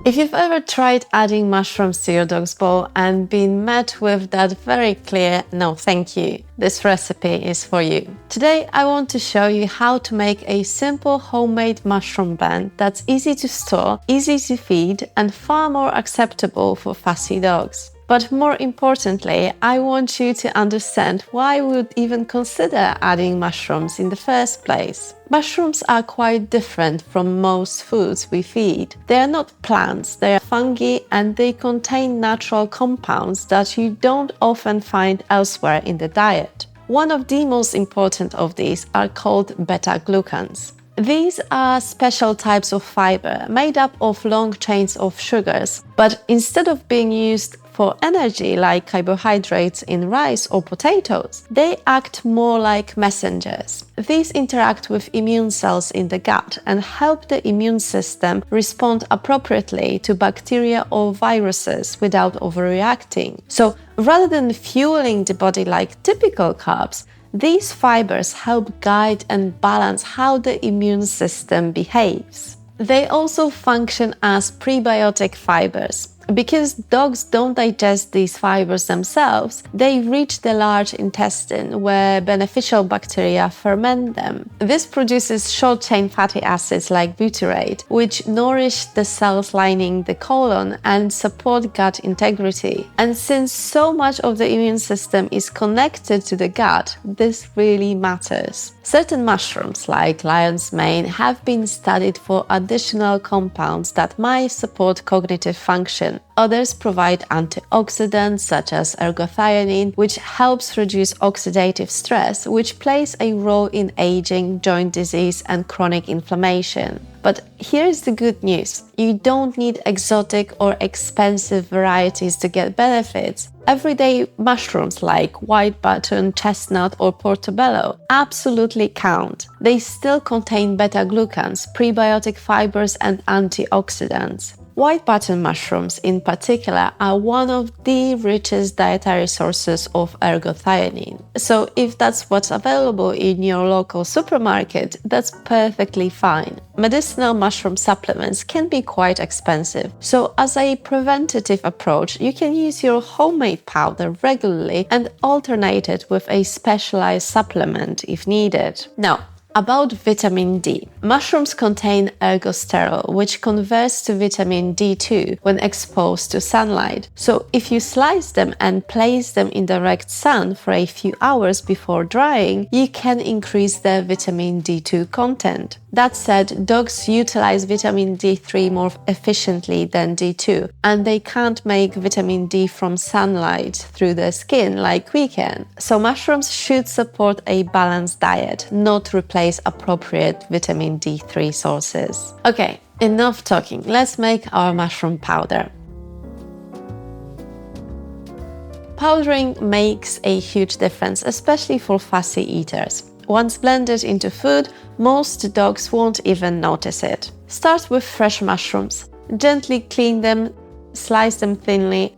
If you've ever tried adding mushrooms to your dog's bowl and been met with that very clear "no thank you," this recipe is for you. Today I want to show you how to make a simple homemade mushroom blend that's easy to store, easy to feed, and far more acceptable for fussy dogs. But more importantly, I want you to understand why we would even consider adding mushrooms in the first place. Mushrooms are quite different from most foods we feed. They are not plants, they are fungi, and they contain natural compounds that you don't often find elsewhere in the diet. One of the most important of these are called beta-glucans. These are special types of fiber made up of long chains of sugars, but instead of being used for energy like carbohydrates in rice or potatoes, they act more like messengers. These interact with immune cells in the gut and help the immune system respond appropriately to bacteria or viruses without overreacting. So rather than fueling the body like typical carbs, these fibers help guide and balance how the immune system behaves. They also function as prebiotic fibers. Because dogs don't digest these fibers themselves, they reach the large intestine where beneficial bacteria ferment them. This produces short-chain fatty acids like butyrate, which nourish the cells lining the colon and support gut integrity. And since so much of the immune system is connected to the gut, this really matters. Certain mushrooms, like lion's mane, have been studied for additional compounds that might support cognitive function. Others provide antioxidants such as ergothioneine, which helps reduce oxidative stress, which plays a role in aging, joint disease, and chronic inflammation. But here's the good news. You don't need exotic or expensive varieties to get benefits. Everyday mushrooms like white button, chestnut, or portobello absolutely count. They still contain beta-glucans, prebiotic fibers, and antioxidants. White button mushrooms in particular are one of the richest dietary sources of ergothioneine. So if that's what's available in your local supermarket, that's perfectly fine. Medicinal mushroom supplements can be quite expensive, so as a preventative approach, you can use your homemade powder regularly and alternate it with a specialized supplement if needed. Now, about vitamin D. Mushrooms contain ergosterol, which converts to vitamin D2 when exposed to sunlight. So if you slice them and place them in direct sun for a few hours before drying, you can increase their vitamin D2 content. That said, dogs utilize vitamin D3 more efficiently than D2, and they can't make vitamin D from sunlight through their skin like we can. So mushrooms should support a balanced diet, not replace appropriate vitamin D3 sources. Okay, enough talking. Let's make our mushroom powder. Powdering makes a huge difference, especially for fussy eaters. Once blended into food, most dogs won't even notice it. Start with fresh mushrooms. Gently clean them, slice them thinly,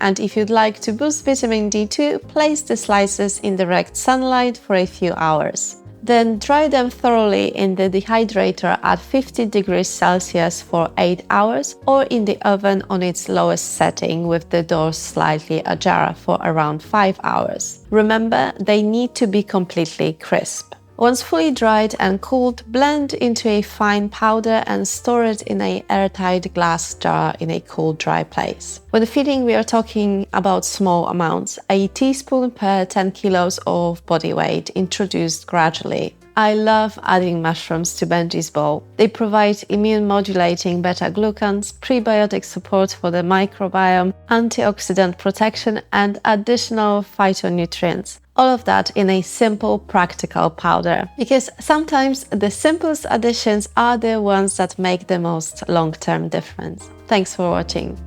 and if you'd like to boost vitamin D2, place the slices in direct sunlight for a few hours. Then dry them thoroughly in the dehydrator at 50 degrees Celsius for 8 hours or in the oven on its lowest setting with the door slightly ajar for around 5 hours. Remember, they need to be completely crisp. Once fully dried and cooled, blend into a fine powder and store it in an airtight glass jar in a cool, dry place. When feeding, we are talking about small amounts, a teaspoon per 10 kilos of body weight, introduced gradually. I love adding mushrooms to Benji's bowl. They provide immune-modulating beta-glucans, prebiotic support for the microbiome, antioxidant protection, and additional phytonutrients. All of that in a simple, practical powder. Because sometimes the simplest additions are the ones that make the most long-term difference. Thanks for watching.